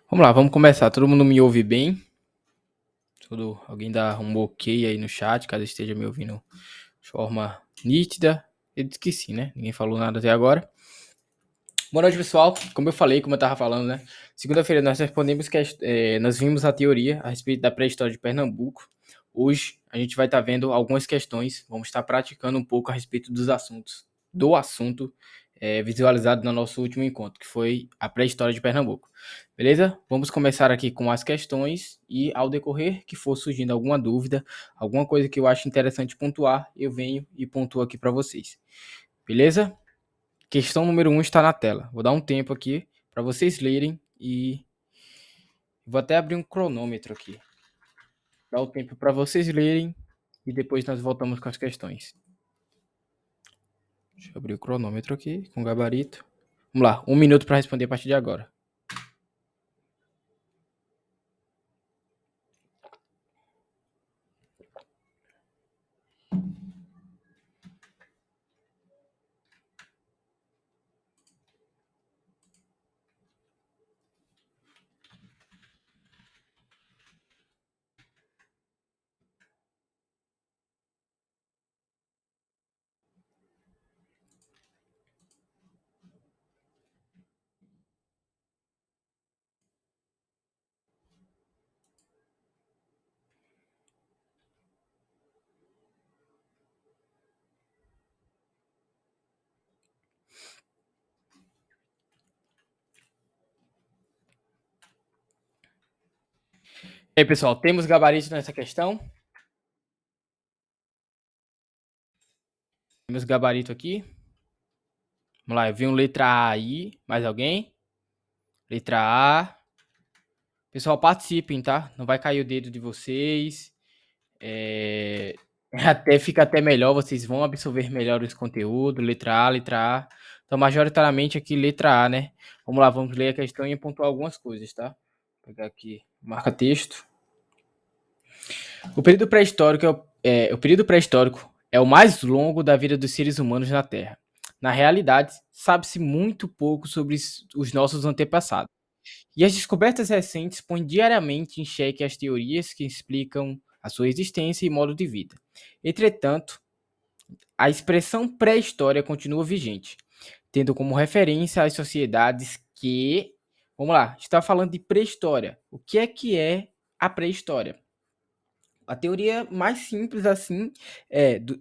Vamos lá, vamos começar. Todo mundo me ouve bem? Alguém dá um ok aí no chat, caso esteja me ouvindo de forma nítida. Eu disse que sim, né? Ninguém falou nada até agora. Boa noite, pessoal. Como eu falei, como eu tava falando, né? Segunda-feira nós respondemos nós vimos a teoria a respeito da pré-história de Pernambuco. Hoje a gente vai estar vendo algumas questões, vamos estar praticando um pouco a respeito do assunto visualizado no nosso último encontro, que foi a pré-história de Pernambuco. Beleza? Vamos começar aqui com as questões e ao decorrer que for surgindo alguma dúvida, alguma coisa que eu acho interessante pontuar, eu venho e pontuo aqui para vocês. Beleza? Questão número 1 está na tela. Vou dar um tempo aqui para vocês lerem e vou até abrir um cronômetro aqui. Dá o tempo para vocês lerem e depois nós voltamos com as questões. Deixa eu abrir o cronômetro aqui com gabarito. Vamos lá, 1 minuto para responder a partir de agora. E aí, pessoal, temos gabarito nessa questão? Temos gabarito aqui. Vamos lá, eu vi um letra A aí. Mais alguém? Letra A. Pessoal, participem, tá? Não vai cair o dedo de vocês. Fica até melhor, vocês vão absorver melhor esse conteúdo. Letra A, letra A. Então, majoritariamente aqui, letra A, né? Vamos lá, vamos ler a questão e pontuar algumas coisas, tá? Vou pegar aqui, marca texto. O período pré-histórico o período pré-histórico é o mais longo da vida dos seres humanos na Terra. Na realidade, sabe-se muito pouco sobre os nossos antepassados. E as descobertas recentes põem diariamente em xeque as teorias que explicam a sua existência e modo de vida. Entretanto, a expressão pré-história continua vigente, tendo como referência as sociedades que. Vamos lá, está falando de pré-história. O que é a pré-história? A teoria mais simples assim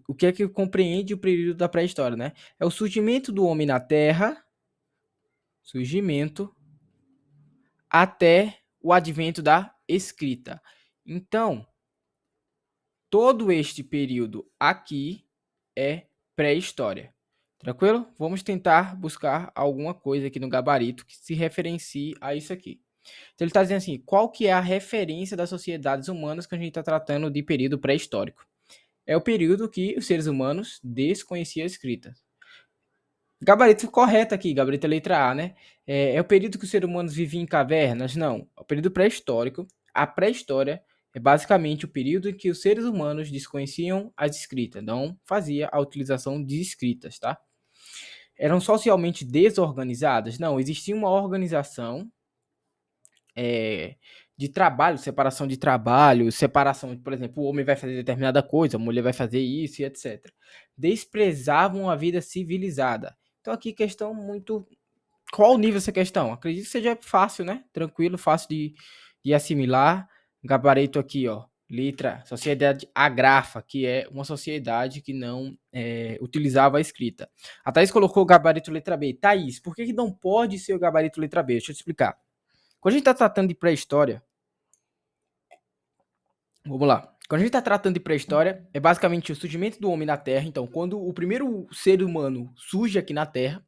o que é que compreende o período da pré-história, né? É o surgimento do homem na Terra, surgimento até o advento da escrita. Então, todo este período aqui é pré-história. Tranquilo? Vamos tentar buscar alguma coisa aqui no gabarito que se referencie a isso aqui. Então ele está dizendo assim, qual que é a referência das sociedades humanas que a gente está tratando de período pré-histórico? É o período que os seres humanos desconheciam a escrita. Gabarito correto aqui, gabarito é letra A, né? É o período que os seres humanos viviam em cavernas? Não. É o período pré-histórico. A pré-história é basicamente o período em que os seres humanos desconheciam as escritas, não fazia a utilização de escritas, tá? Eram socialmente desorganizadas? Não, existia uma organização de trabalho, separação, por exemplo, o homem vai fazer determinada coisa, a mulher vai fazer isso e etc. Desprezavam a vida civilizada. Então aqui questão muito... Qual o nível dessa questão? Acredito que seja fácil, né? Tranquilo, fácil de assimilar. Gabarito aqui, ó. Letra, sociedade agrafa, que é uma sociedade que não utilizava a escrita. A Thaís colocou o gabarito letra B. Thaís, por que não pode ser o gabarito letra B? Deixa eu te explicar. Quando a gente está tratando de pré-história, vamos lá. Quando a gente está tratando de pré-história, é basicamente o surgimento do homem na Terra. Então, quando o primeiro ser humano surge aqui na Terra,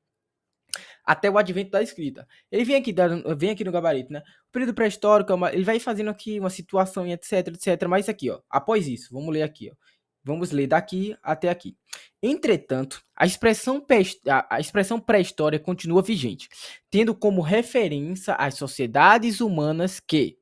até o advento da escrita. Ele vem aqui no gabarito, né? O período pré-histórico, ele vai fazendo aqui uma situação e etc, etc. Mas aqui, ó, após isso, vamos ler aqui, ó. Vamos ler daqui até aqui. Entretanto, a expressão pré-história continua vigente, tendo como referência as sociedades humanas que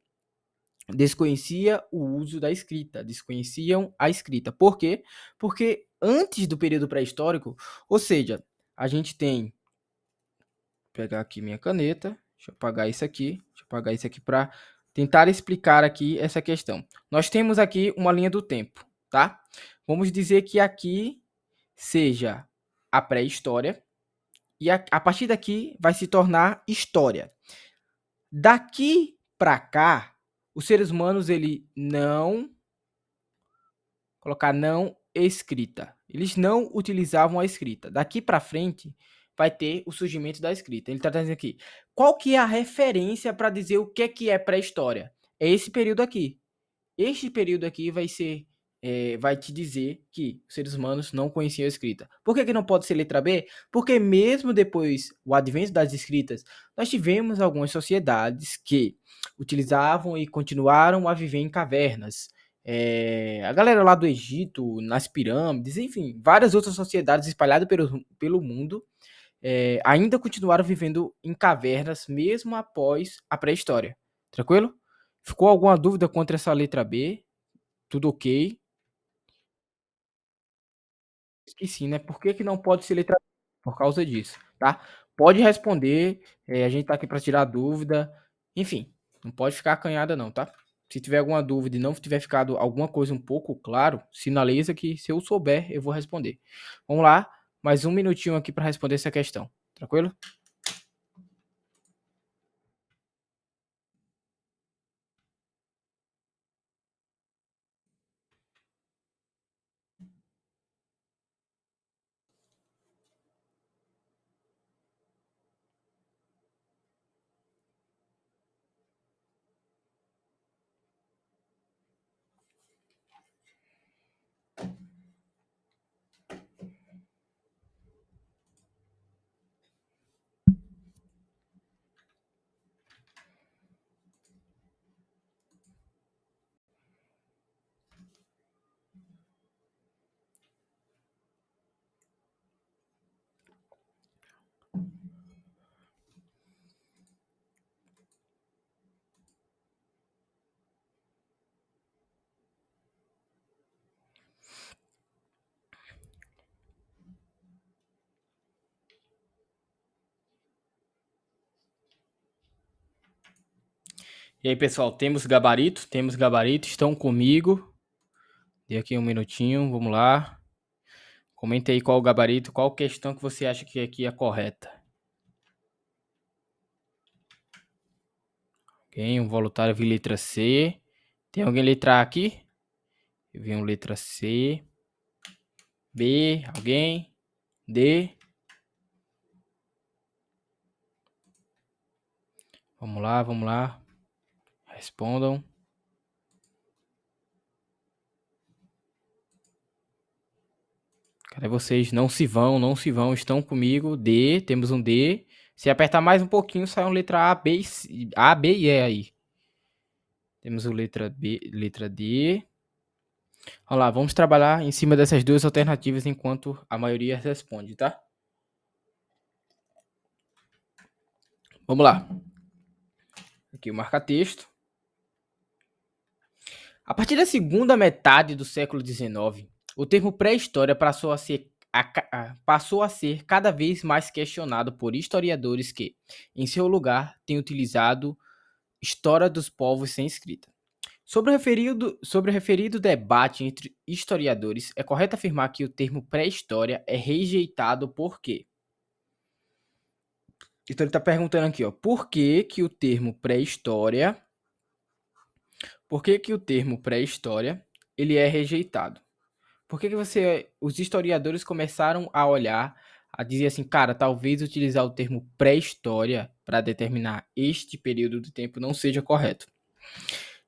desconhecia o uso da escrita, desconheciam a escrita. Por quê? Porque antes do período pré-histórico, ou seja, a gente tem... Vou pegar aqui minha caneta, Deixa eu apagar isso aqui. Deixa eu apagar isso aqui para tentar explicar aqui essa questão. Nós temos aqui uma linha do tempo, tá? Vamos dizer que aqui seja a pré-história e a partir daqui vai se tornar história. Daqui para cá, os seres humanos ele não colocar não escrita. Eles não utilizavam a escrita. Daqui para frente vai ter o surgimento da escrita. Ele está dizendo aqui, qual que é a referência para dizer o que é pré-história? É esse período aqui. Este período aqui vai ser, vai te dizer que os seres humanos não conheciam a escrita. Por que não pode ser letra B? Porque mesmo depois o advento das escritas, nós tivemos algumas sociedades que utilizavam e continuaram a viver em cavernas. A galera lá do Egito, nas pirâmides, enfim, várias outras sociedades espalhadas pelo mundo, ainda continuaram vivendo em cavernas mesmo após a pré-história. Tranquilo? Ficou alguma dúvida contra essa letra B? Tudo ok? Esqueci, né? Por que não pode ser letra B? Por causa disso, tá? Pode responder, a gente tá aqui para tirar dúvida. Enfim, não pode ficar acanhada não, tá? Se tiver alguma dúvida e não tiver ficado alguma coisa um pouco claro, sinaliza que se eu souber, eu vou responder. Vamos lá, mais um minutinho aqui para responder essa questão, tranquilo? E aí, pessoal, temos gabarito, estão comigo. Dê aqui um minutinho, vamos lá. Comenta aí qual o gabarito, qual questão que você acha que aqui é correta. Ok, um voluntário viu letra C. Tem alguém letra A aqui? Eu vi um letra C. B, alguém? D. Vamos lá, vamos lá. Respondam. Cadê vocês? Não se vão, não se vão. Estão comigo. D, temos um D. Se apertar mais um pouquinho, sai uma letra A, B e C. A, B e E aí. Temos o letra B, letra D. Vamos lá, vamos trabalhar em cima dessas duas alternativas enquanto a maioria responde, tá? Vamos lá. Aqui o marca-texto. A partir da segunda metade do século XIX, o termo pré-história passou a ser cada vez mais questionado por historiadores que, em seu lugar, têm utilizado história dos povos sem escrita. Sobre o referido debate entre historiadores, é correto afirmar que o termo pré-história é rejeitado por quê? Então ele está perguntando aqui, ó, por que que o termo pré-história, ele é rejeitado? Por que que os historiadores começaram a olhar, a dizer assim, cara, talvez utilizar o termo pré-história para determinar este período de tempo não seja correto?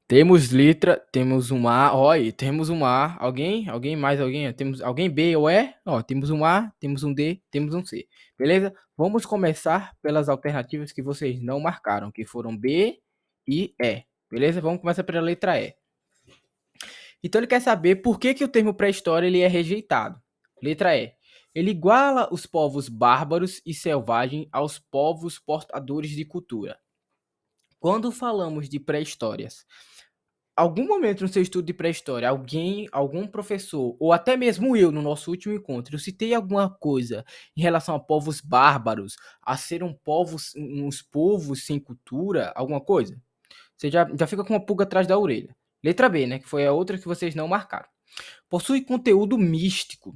Temos letra, temos um A, ó, aí, temos um A, alguém mais alguém, temos alguém B ou E, ó, temos um A, temos um D, temos um C, beleza? Vamos começar pelas alternativas que vocês não marcaram, que foram B e E, beleza? Vamos começar pela letra E. Então ele quer saber por que que o termo pré-história ele é rejeitado. Letra E. Ele iguala os povos bárbaros e selvagens aos povos portadores de cultura. Quando falamos de pré-histórias, algum momento no seu estudo de pré-história, algum professor, ou até mesmo eu, no nosso último encontro, eu citei alguma coisa em relação a povos bárbaros, a ser uns povos sem cultura, alguma coisa? Você já fica com uma pulga atrás da orelha. Letra B, né? Que foi a outra que vocês não marcaram. Possui conteúdo místico,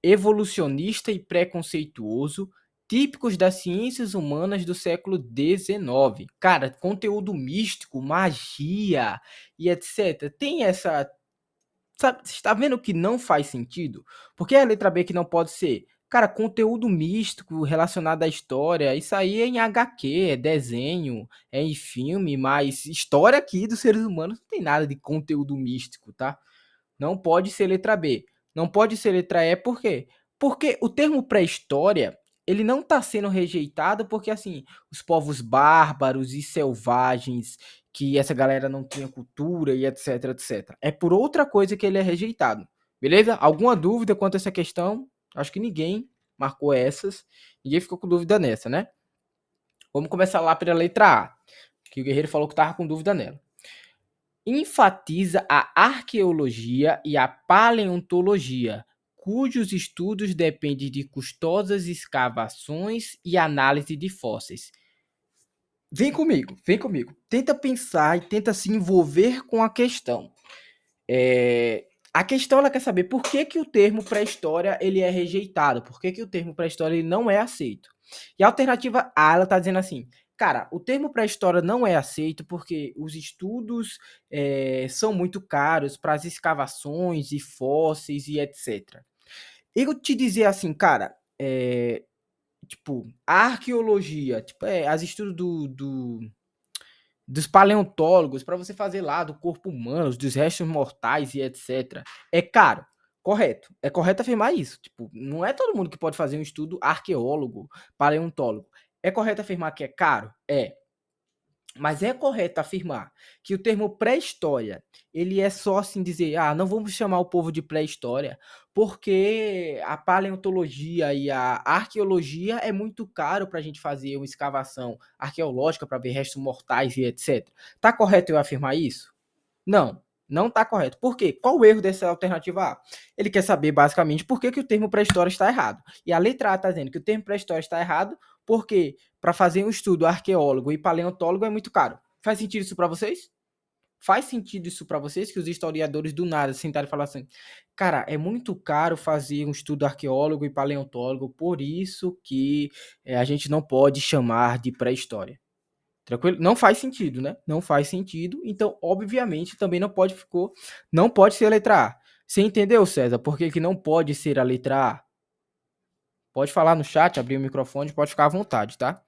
evolucionista e preconceituoso, típicos das ciências humanas do século XIX. Cara, conteúdo místico, magia e etc. Tem essa. Sabe, você está vendo que não faz sentido? Porque a letra B que não pode ser? Cara, conteúdo místico relacionado à história, isso aí é em HQ, é desenho, é em filme, mas história aqui dos seres humanos não tem nada de conteúdo místico, tá? Não pode ser letra B. Não pode ser letra E, por quê? Porque o termo pré-história, ele não está sendo rejeitado porque, assim, os povos bárbaros e selvagens, que essa galera não tinha cultura e etc, etc. É por outra coisa que ele é rejeitado. Beleza? Alguma dúvida quanto a essa questão? Acho que ninguém marcou essas. Ninguém ficou com dúvida nessa, né? Vamos começar lá pela letra A, que o Guerreiro falou que estava com dúvida nela. Enfatiza a arqueologia e a paleontologia, cujos estudos dependem de custosas escavações e análise de fósseis. Vem comigo, vem comigo. Tenta pensar e tenta se envolver com a questão. A questão ela quer saber por que o termo pré-história ele é rejeitado, por que o termo pré-história ele não é aceito. E a alternativa A ela está dizendo assim, cara, o termo pré-história não é aceito porque os estudos são muito caros para as escavações e fósseis e etc. Eu te dizer assim, cara, tipo, a arqueologia, tipo, as estudos dos paleontólogos para você fazer lá do corpo humano, dos restos mortais e etc. É caro. Correto. É correto afirmar isso. Tipo, não é todo mundo que pode fazer um estudo arqueólogo, paleontólogo. É correto afirmar que é caro? É. Mas é correto afirmar que o termo pré-história, ele é só assim dizer, não vamos chamar o povo de pré-história, porque a paleontologia e a arqueologia é muito caro para a gente fazer uma escavação arqueológica para ver restos mortais e etc. Tá correto eu afirmar isso? Não, não tá correto. Por quê? Qual o erro dessa alternativa A? Ele quer saber basicamente por que o termo pré-história está errado. E a letra A está dizendo que o termo pré-história está errado porque para fazer um estudo arqueólogo e paleontólogo é muito caro. Faz sentido isso para vocês? Faz sentido isso para vocês que os historiadores do nada sentaram e falaram assim: cara, é muito caro fazer um estudo arqueólogo e paleontólogo, por isso que a gente não pode chamar de pré-história. Tranquilo? Não faz sentido, né? Não faz sentido. Então, obviamente, também não pode ser a letra A. Você entendeu, César? Por que não pode ser a letra A? Pode falar no chat, abrir o microfone, pode ficar à vontade, tá?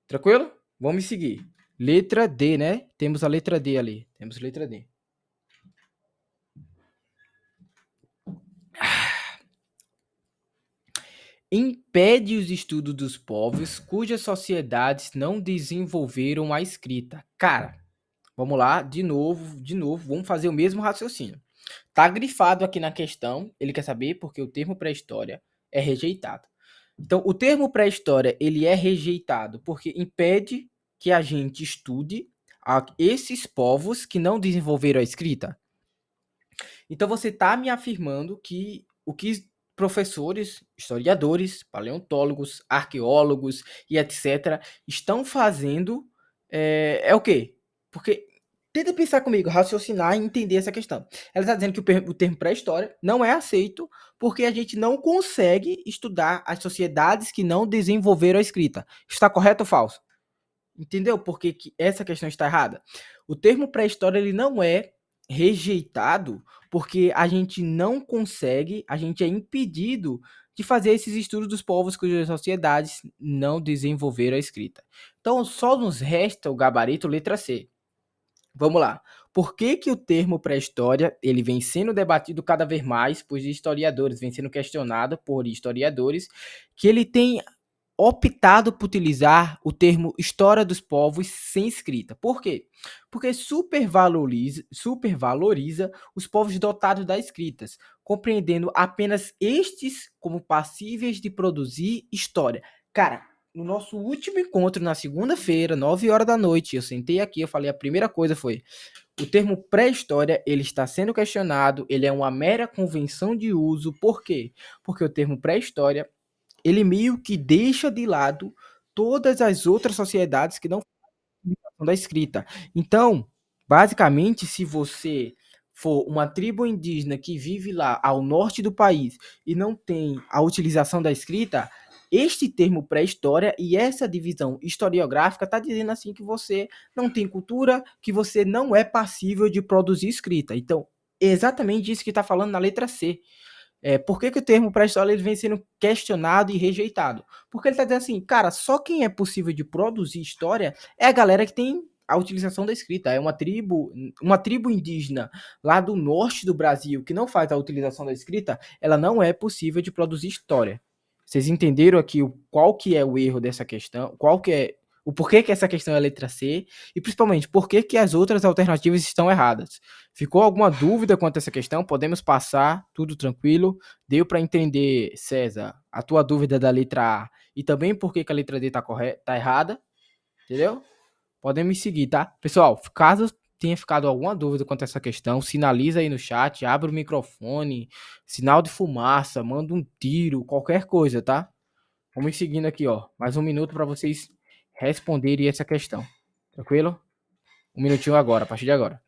Tranquilo? Vamos seguir. Letra D, né? Temos a letra D ali. Temos letra D. Impede os estudos dos povos cujas sociedades não desenvolveram a escrita. Cara, vamos lá, de novo, vamos fazer o mesmo raciocínio. Tá grifado aqui na questão, ele quer saber porque o termo pré-história é rejeitado. Então, o termo pré-história, ele é rejeitado porque impede que a gente estude esses povos que não desenvolveram a escrita. Então, você tá me afirmando que o que professores, historiadores, paleontólogos, arqueólogos e etc. estão fazendo é o quê? Porque tenta pensar comigo, raciocinar e entender essa questão. Ela está dizendo que o termo pré-história não é aceito porque a gente não consegue estudar as sociedades que não desenvolveram a escrita. Está correto ou falso? Entendeu por que essa questão está errada? O termo pré-história ele não é rejeitado porque a gente não consegue, a gente é impedido de fazer esses estudos dos povos cujas sociedades não desenvolveram a escrita. Então, só nos resta o gabarito letra C. Vamos lá. Por que o termo pré-história ele vem sendo debatido cada vez mais por historiadores, vem sendo questionado por historiadores, que ele tem optado por utilizar o termo história dos povos sem escrita. Por quê? Porque supervaloriza os povos dotados das escritas, compreendendo apenas estes como passíveis de produzir história. Cara, no nosso último encontro, na segunda-feira, 9 horas da noite, eu sentei aqui, eu falei, a primeira coisa foi, O termo pré-história, ele está sendo questionado, ele é uma mera convenção de uso. Por quê? Porque o termo pré-história, ele meio que deixa de lado todas as outras sociedades que não da escrita. Então, basicamente, se você for uma tribo indígena que vive lá ao norte do país e não tem a utilização da escrita, este termo pré-história e essa divisão historiográfica está dizendo assim que você não tem cultura, que você não é passível de produzir escrita. Então, é exatamente isso que está falando na letra C. Por que o termo pré-história ele vem sendo questionado e rejeitado? Porque ele está dizendo assim, cara, só quem é possível de produzir história é a galera que tem a utilização da escrita. É uma tribo indígena lá do norte do Brasil que não faz a utilização da escrita, ela não é possível de produzir história. Vocês entenderam aqui qual que é o erro dessa questão? Qual que é o porquê que essa questão é a letra C e principalmente por que que as outras alternativas estão erradas? Ficou alguma dúvida quanto a essa questão? Podemos passar, tudo tranquilo. Deu para entender, César, a tua dúvida da letra A e também por que, que a letra D tá correta, tá errada, entendeu? Podem me seguir, tá? Pessoal, caso tenha ficado alguma dúvida quanto a essa questão, sinaliza aí no chat, abre o microfone, sinal de fumaça, manda um tiro, qualquer coisa, tá? Vamos seguindo aqui, ó. Mais um minuto para vocês responderem essa questão. Tranquilo? Um minutinho agora, a partir de agora.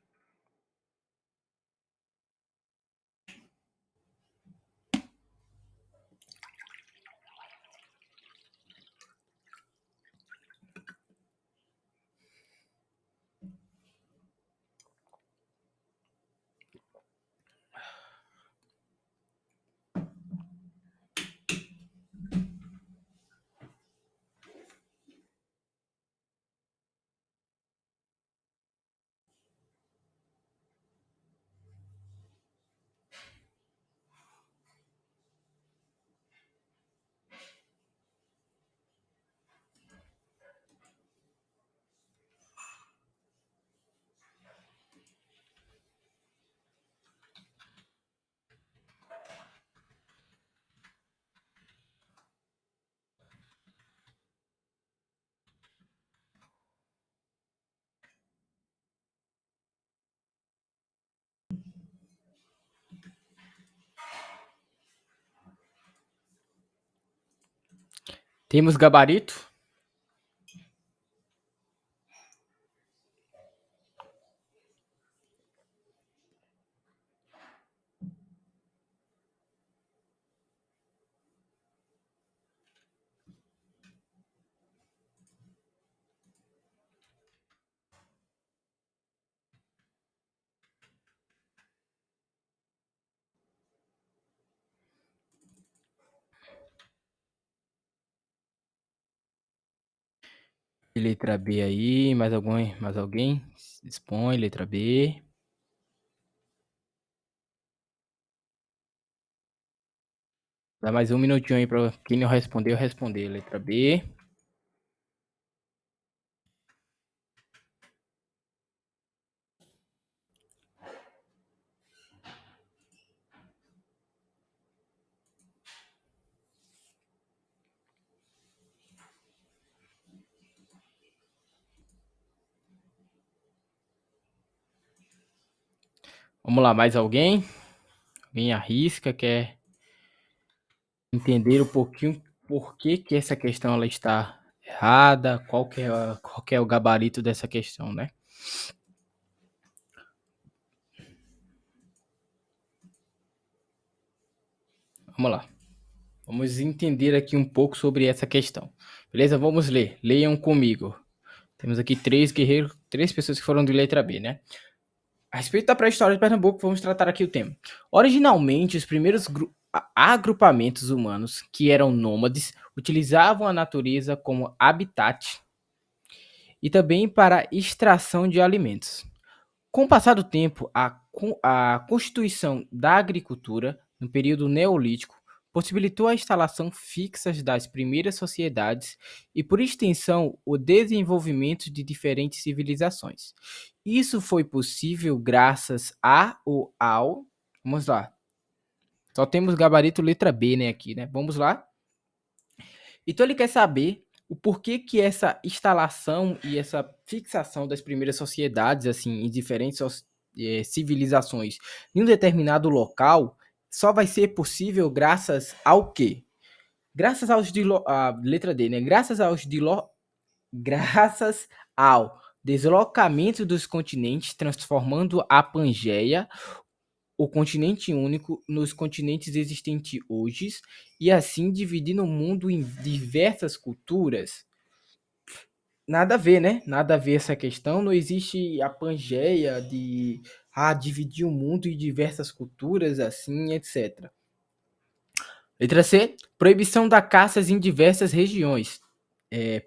Temos gabarito? Letra B aí, mais alguém? Dispõe, letra B. Dá mais um minutinho aí para quem não respondeu, responder. Letra B. Vamos lá, mais alguém? Alguém arrisca, quer entender um pouquinho por que que essa questão ela está errada, qual que é o gabarito dessa questão, né? Vamos lá. Vamos entender aqui um pouco sobre essa questão. Beleza? Vamos ler. Leiam comigo. Temos aqui três guerreiros, três pessoas que foram de letra B, né? A respeito da pré-história de Pernambuco, vamos tratar aqui o tema. Originalmente, os primeiros agrupamentos humanos, que eram nômades, utilizavam a natureza como habitat e também para extração de alimentos. Com o passar do tempo, a constituição da agricultura, no período neolítico, possibilitou a instalação fixa das primeiras sociedades e, por extensão, o desenvolvimento de diferentes civilizações. Isso foi possível graças a ou ao. Vamos lá. Só temos gabarito letra B, né, aqui, né? Vamos lá. Então ele quer saber o porquê que essa instalação e essa fixação das primeiras sociedades, assim, em diferentes civilizações em um determinado local, só vai ser possível graças ao quê? Graças aos a letra D, né? Graças ao deslocamento dos continentes, transformando a Pangeia, o continente único, nos continentes existentes hoje, e assim dividindo o mundo em diversas culturas. Nada a ver, né? Nada a ver essa questão. Não existe a Pangeia de dividir o mundo em diversas culturas, assim, etc. Letra C. Proibição da caças em diversas regiões,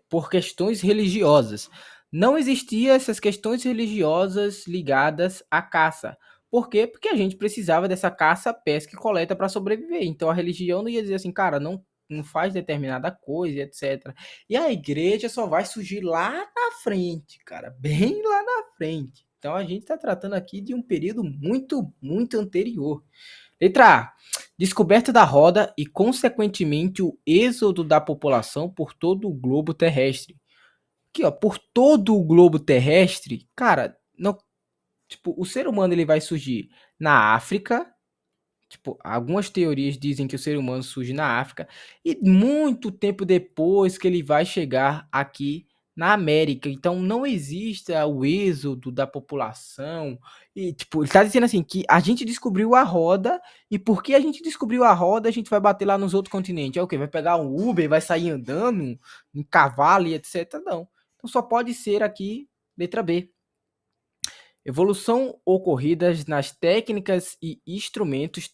por questões religiosas. Não existiam essas questões religiosas ligadas à caça. Por quê? Porque a gente precisava dessa caça, pesca e coleta para sobreviver. Então a religião não ia dizer assim, cara, não faz determinada coisa, etc. E a igreja só vai surgir lá na frente, cara, bem lá na frente. Então a gente está tratando aqui de um período muito, muito anterior. Letra A. Descoberta da roda e, consequentemente, o êxodo da população por todo o globo terrestre. Aqui, ó, por todo o globo terrestre, cara, não, tipo, o ser humano ele vai surgir na África. Tipo, algumas teorias dizem que o ser humano surge na África e muito tempo depois que ele vai chegar aqui na América. Então não existe o êxodo da população. E tipo, ele tá dizendo assim que a gente descobriu a roda e porque a gente descobriu a roda, a gente vai bater lá nos outros continentes. É o quê? Vai pegar um Uber, vai sair andando em cavalo e etc. Não. Então só pode ser aqui letra B. Evolução ocorridas nas técnicas e instrumentos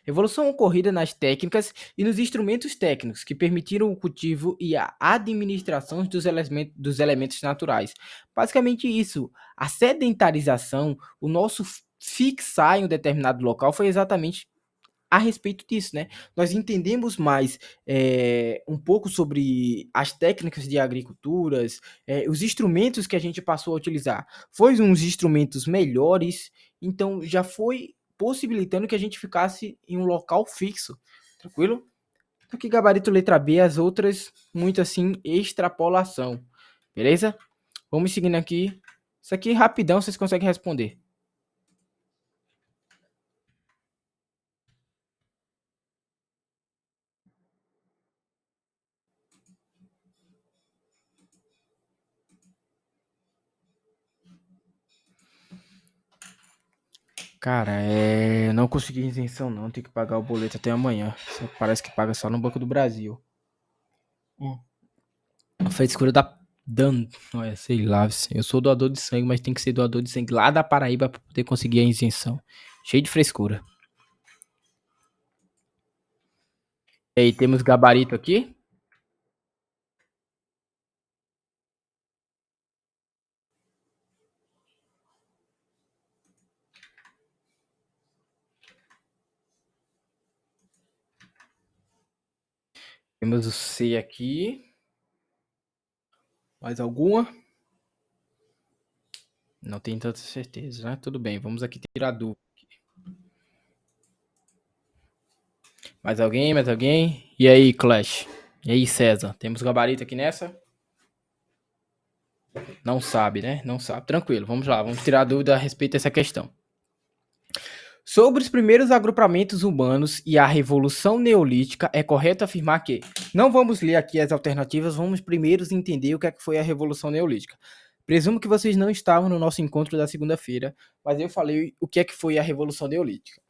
Evolução ocorrida nas técnicas e nos instrumentos técnicos que permitiram o cultivo e a administração dos elementos naturais. Basicamente isso. A sedentarização, o nosso fixar em um determinado local foi exatamente a respeito disso, né? Nós entendemos mais um pouco sobre as técnicas de agriculturas, os instrumentos que a gente passou a utilizar. Foi uns instrumentos melhores, então já foi possibilitando que a gente ficasse em um local fixo, tranquilo? Então, aqui gabarito letra B, as outras muito assim extrapolação, beleza? Vamos seguindo aqui. Isso aqui rapidão vocês conseguem responder. Cara, eu não consegui isenção não, tem que pagar o boleto até amanhã. Parece que paga só no Banco do Brasil. A frescura da Dan, olha, sei lá, eu sou doador de sangue, mas tem que ser doador de sangue lá da Paraíba para poder conseguir a isenção. Cheio de frescura. E aí, temos gabarito aqui. Temos o C aqui. Mais alguma? Não tenho tanta certeza, né? Tudo bem, vamos aqui tirar dúvida. Mais alguém? Mais alguém? E aí, Clash? E aí, César? Temos gabarito aqui nessa? Não sabe, né? Não sabe. Tranquilo, vamos lá. Vamos tirar dúvida a respeito dessa questão. Sobre os primeiros agrupamentos humanos e a Revolução Neolítica, é correto afirmar que... Não vamos ler aqui as alternativas, vamos primeiro entender o que foi a Revolução Neolítica. Presumo que vocês não estavam no nosso encontro da segunda-feira, mas eu falei o que foi a Revolução Neolítica.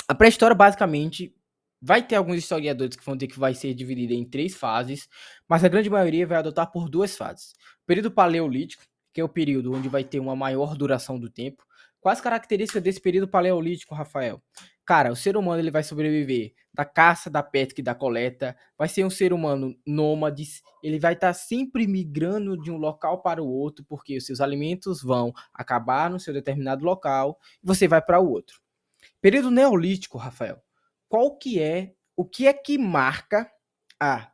A pré-história, basicamente, vai ter alguns historiadores que vão dizer que vai ser dividida em 3 fases, mas a grande maioria vai adotar por 2 fases. O período paleolítico, que é o período onde vai ter uma maior duração do tempo. Quais as características desse período paleolítico, Rafael? Cara, o ser humano ele vai sobreviver da caça, da pesca e da coleta, vai ser um ser humano nômade, ele vai estar sempre migrando de um local para o outro, porque os seus alimentos vão acabar no seu determinado local e você vai para o outro. Período neolítico, Rafael. O que é que marca a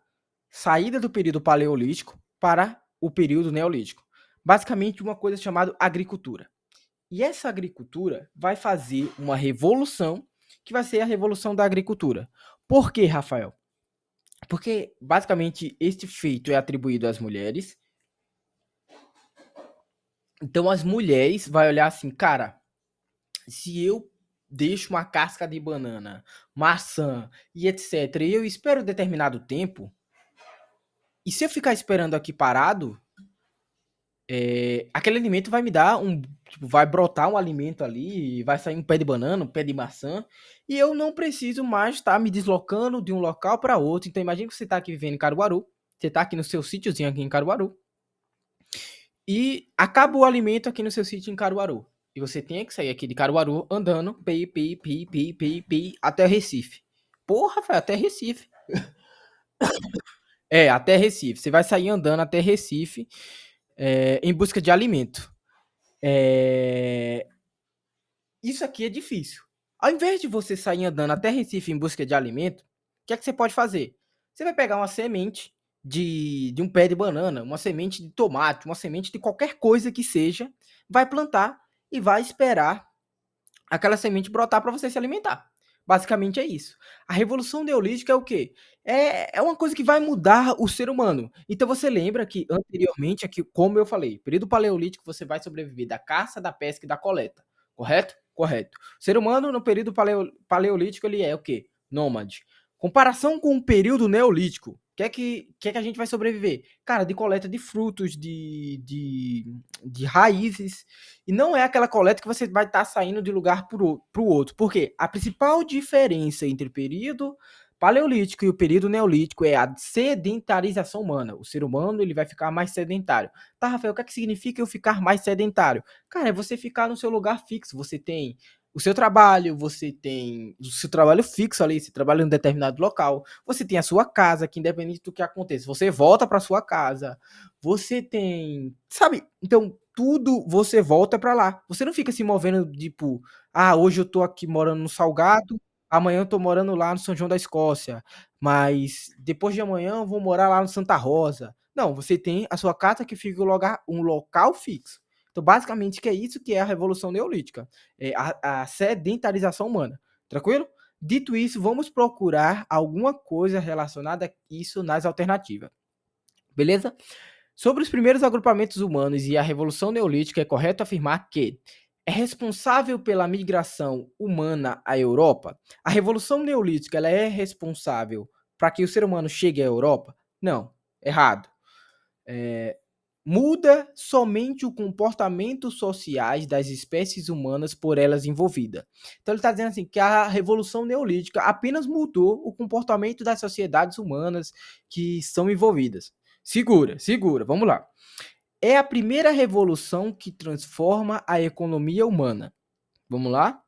saída do período paleolítico para o período neolítico? Basicamente uma coisa chamada agricultura. E essa agricultura vai fazer uma revolução que vai ser a revolução da agricultura. Por quê, Rafael? Porque, basicamente, este feito é atribuído às mulheres. Então, as mulheres vai olhar assim, cara, se eu deixo uma casca de banana, maçã e etc, e eu espero determinado tempo, e se eu ficar esperando aqui parado, aquele alimento vai me dar um, tipo, vai brotar um alimento ali, vai sair um pé de banana, um pé de maçã, e eu não preciso mais estar me deslocando de um local para outro. Então imagine que você está aqui vivendo em Caruaru, você está aqui no seu sítiozinho aqui em Caruaru, e acaba o alimento aqui no seu sítio em Caruaru. E você tem que sair aqui de Caruaru andando, até Recife. Porra, Rafael, até Recife. Até Recife. Você vai sair andando até Recife em busca de alimento. É, Isso aqui é difícil. Ao invés de você sair andando até Recife em busca de alimento, o que é que você pode fazer? Você vai pegar uma semente de um pé de banana, uma semente de tomate, uma semente de qualquer coisa que seja, vai plantar e vai esperar aquela semente brotar para você se alimentar. Basicamente é isso. A revolução neolítica é o quê? É uma coisa que vai mudar o ser humano. Então você lembra que anteriormente, aqui, como eu falei, período paleolítico você vai sobreviver da caça, da pesca e da coleta. Correto? Correto. O ser humano no período paleolítico ele é o quê? Nômade. Comparação com o período neolítico, o que é que a gente vai sobreviver? Cara, de coleta de frutos, de raízes, e não é aquela coleta que você vai estar saindo de lugar para o outro. Por quê? A principal diferença entre o período paleolítico e o período neolítico é a sedentarização humana. O ser humano ele vai ficar mais sedentário. Tá, Rafael, o que é que significa eu ficar mais sedentário? Cara, é você ficar no seu lugar fixo. Você tem o seu trabalho, você tem o seu trabalho fixo ali, você trabalha em um determinado local, você tem a sua casa, que independente do que aconteça, você volta para sua casa, você tem, sabe? Então, tudo você volta para lá. Você não fica se movendo, tipo, hoje eu tô aqui morando no Salgado, amanhã eu tô morando lá no São João da Escócia, mas depois de amanhã eu vou morar lá no Santa Rosa. Não, você tem a sua casa que fica um local fixo. Então, basicamente, que é isso que é a Revolução Neolítica, a sedentarização humana. Tranquilo? Dito isso, vamos procurar alguma coisa relacionada a isso nas alternativas. Beleza? Sobre os primeiros agrupamentos humanos e a Revolução Neolítica, é correto afirmar que é responsável pela migração humana à Europa? A Revolução Neolítica ela é responsável para que o ser humano chegue à Europa? Não, errado. Muda somente o comportamento sociais das espécies humanas por elas envolvidas. Então ele está dizendo assim que a Revolução Neolítica apenas mudou o comportamento das sociedades humanas que são envolvidas. Segura, segura, vamos lá. É a primeira revolução que transforma a economia humana. Vamos lá?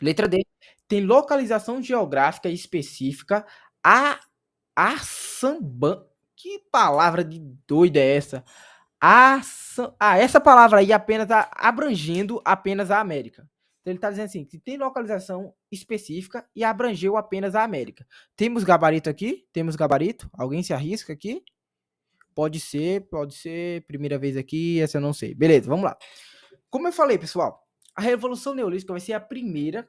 Letra D. Tem localização geográfica específica. A Assambã. Que palavra de doida é essa? Essa palavra aí apenas abrangendo apenas a América. Então ele está dizendo assim, que tem localização específica e abrangeu apenas a América. Temos gabarito aqui? Temos gabarito? Alguém se arrisca aqui? Pode ser, pode ser. Primeira vez aqui, essa eu não sei. Beleza, vamos lá. Como eu falei, pessoal, a Revolução Neolítica vai ser a primeira,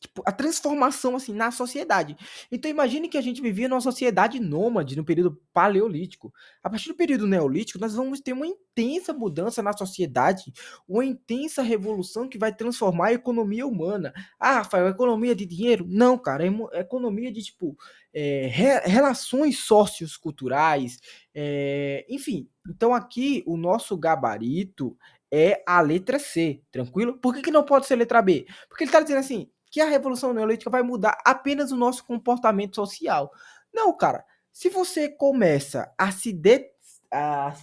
tipo, a transformação assim na sociedade. Então imagine que a gente vivia numa sociedade nômade no período paleolítico. A partir do período neolítico, nós vamos ter uma intensa mudança na sociedade, uma intensa revolução que vai transformar a economia humana. Rafael, economia de dinheiro? Não, cara, é economia de tipo relações socioculturais, enfim. Então aqui o nosso gabarito é a letra C, tranquilo? Por que não pode ser letra B? Porque ele está dizendo assim, que a Revolução Neolítica vai mudar apenas o nosso comportamento social. Não, cara. Se você começa a se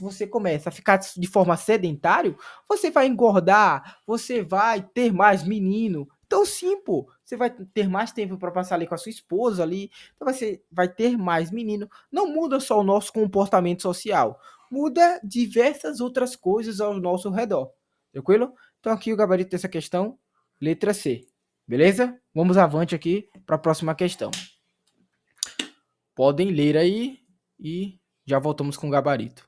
você começa a ficar de forma sedentário, você vai engordar, você vai ter mais menino. Então, sim, pô, você vai ter mais tempo para passar ali com a sua esposa ali, então você vai ter mais menino. Não muda só o nosso comportamento social, muda diversas outras coisas ao nosso redor. Tranquilo? Então, aqui o gabarito dessa questão, letra C. Beleza? Vamos avante aqui para a próxima questão. Podem ler aí e já voltamos com o gabarito.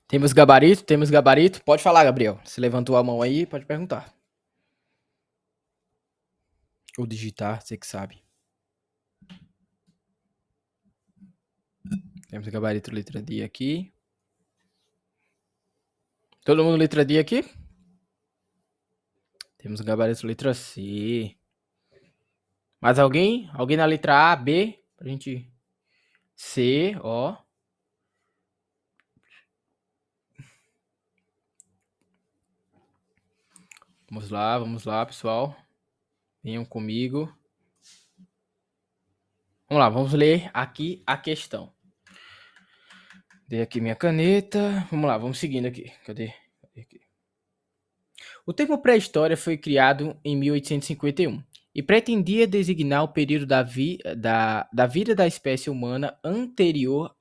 Temos gabarito? Temos gabarito? Pode falar, Gabriel. Você levantou a mão aí, pode perguntar. Ou digitar, você que sabe. Temos gabarito letra D aqui. Todo mundo letra D aqui? Temos gabarito letra C. Mais alguém? Alguém na letra A, B? Pra gente... C, ó. Vamos lá, pessoal. Venham comigo. Vamos lá, vamos ler aqui a questão. Dei aqui minha caneta. Vamos lá, vamos seguindo aqui. Cadê? Aqui. O termo pré-história foi criado em 1851 e pretendia designar o período da vida da espécie humana anterior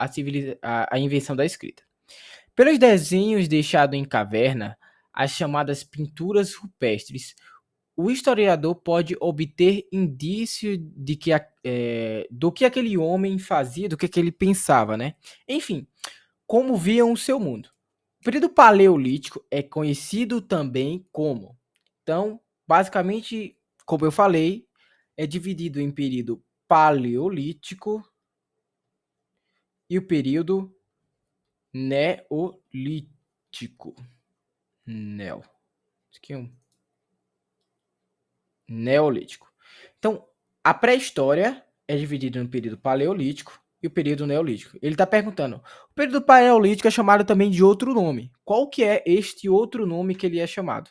à invenção da escrita. Pelos desenhos deixados em caverna, as chamadas pinturas rupestres, o historiador pode obter indício de que do que aquele homem fazia, do que ele pensava, né? Enfim, como viam o seu mundo. O período paleolítico é conhecido também como. Então, basicamente, como eu falei, é dividido em período paleolítico e o período neolítico. Neo. Isso aqui é um neolítico. Então, a pré-história é dividida no período paleolítico e o período neolítico. Ele está perguntando, o período paleolítico é chamado também de outro nome. Qual que é este outro nome que ele é chamado?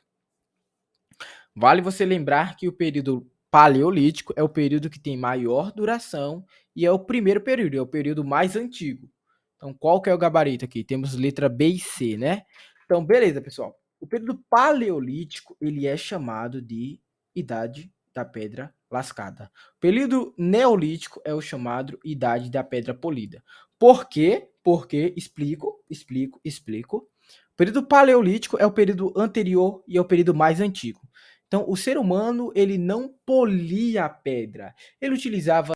Vale você lembrar que o período paleolítico é o período que tem maior duração e é o primeiro período, é o período mais antigo. Então, qual que é o gabarito aqui? Temos letra B e C, né? Então, beleza, pessoal. O período paleolítico, ele é chamado de Idade da Pedra Lascada. O período neolítico é o chamado Idade da Pedra Polida. Por quê? Porque, explico. O período paleolítico é o período anterior e é o período mais antigo. Então, o ser humano, ele não polia a pedra. Ele utilizava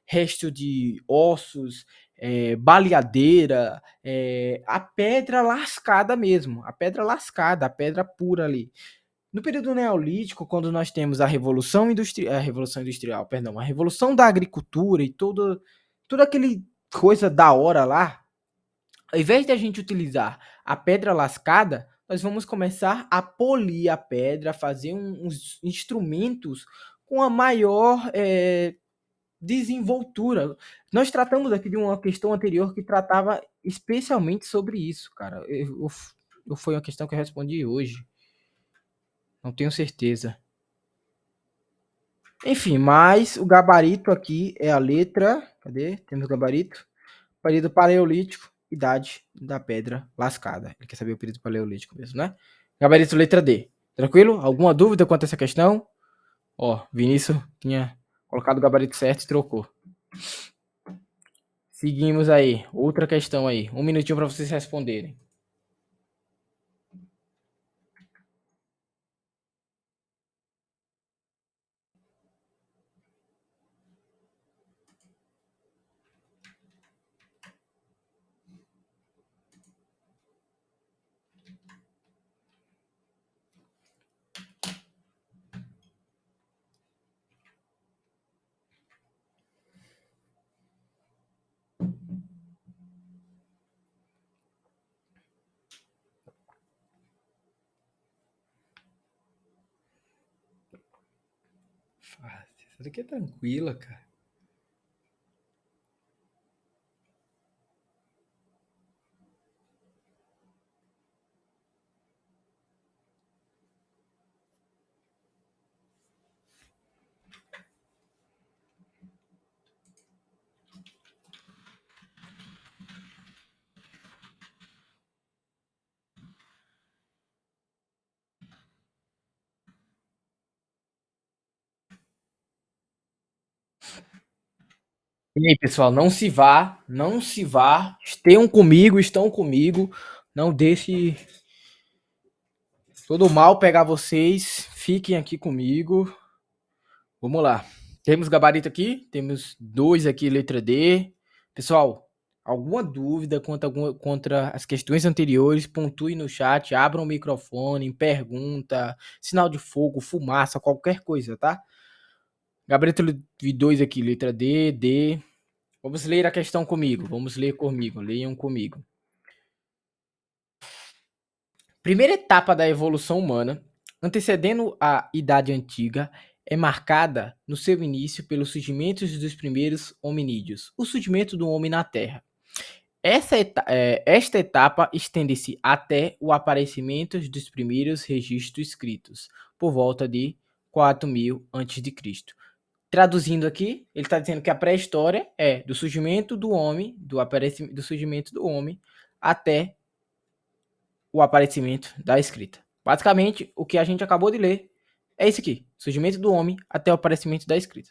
resto de ossos, baleadeira, a pedra lascada mesmo, a pedra lascada, a pedra pura ali. No período neolítico, quando nós temos a Revolução Industrial, perdão, a Revolução da Agricultura e toda aquele coisa da hora lá, ao invés de a gente utilizar a pedra lascada, nós vamos começar a polir a pedra, fazer uns instrumentos com a maior desenvoltura. Nós tratamos aqui de uma questão anterior que tratava especialmente sobre isso, cara. Foi uma questão que eu respondi hoje. Não tenho certeza. Enfim, mas o gabarito aqui é a letra. Cadê? Temos o gabarito. Período paleolítico, idade da pedra lascada. Ele quer saber o período paleolítico mesmo, né? Gabarito letra D. Tranquilo? Alguma dúvida quanto a essa questão? Ó, Vinícius tinha colocado o gabarito certo e trocou. Seguimos aí. Outra questão aí. Um minutinho para vocês responderem. Essa daqui é tranquila, cara. E aí, pessoal, não se vá, não se vá. Estão comigo. Não deixe todo mal pegar vocês. Fiquem aqui comigo. Vamos lá. Temos gabarito aqui, temos 2 aqui, letra D. Pessoal, alguma dúvida contra as questões anteriores, pontue no chat, abra o microfone, pergunta, sinal de fogo, fumaça, qualquer coisa, tá? Gabarito de 2 aqui, letra D, D. Vamos ler a questão comigo, leiam comigo. Primeira etapa da evolução humana, antecedendo a Idade Antiga, é marcada no seu início pelos surgimentos dos primeiros hominídeos, o surgimento do homem na Terra. Esta etapa estende-se até o aparecimento dos primeiros registros escritos, por volta de 4000 a.C. Traduzindo aqui, ele está dizendo que a pré-história é do surgimento do homem, do surgimento do homem, até o aparecimento da escrita. Basicamente, o que a gente acabou de ler é isso aqui: surgimento do homem até o aparecimento da escrita.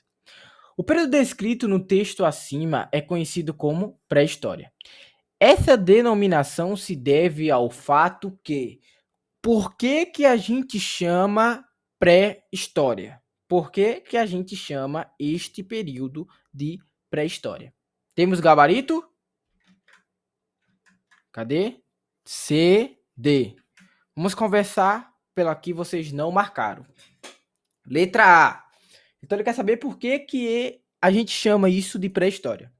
O período descrito no texto acima é conhecido como pré-história. Essa denominação se deve ao fato que, por que a gente chama pré-história? Por que a gente chama este período de pré-história? Temos gabarito? Cadê? C, D. Vamos conversar pela que vocês não marcaram. Letra A. Então ele quer saber por que a gente chama isso de pré-história.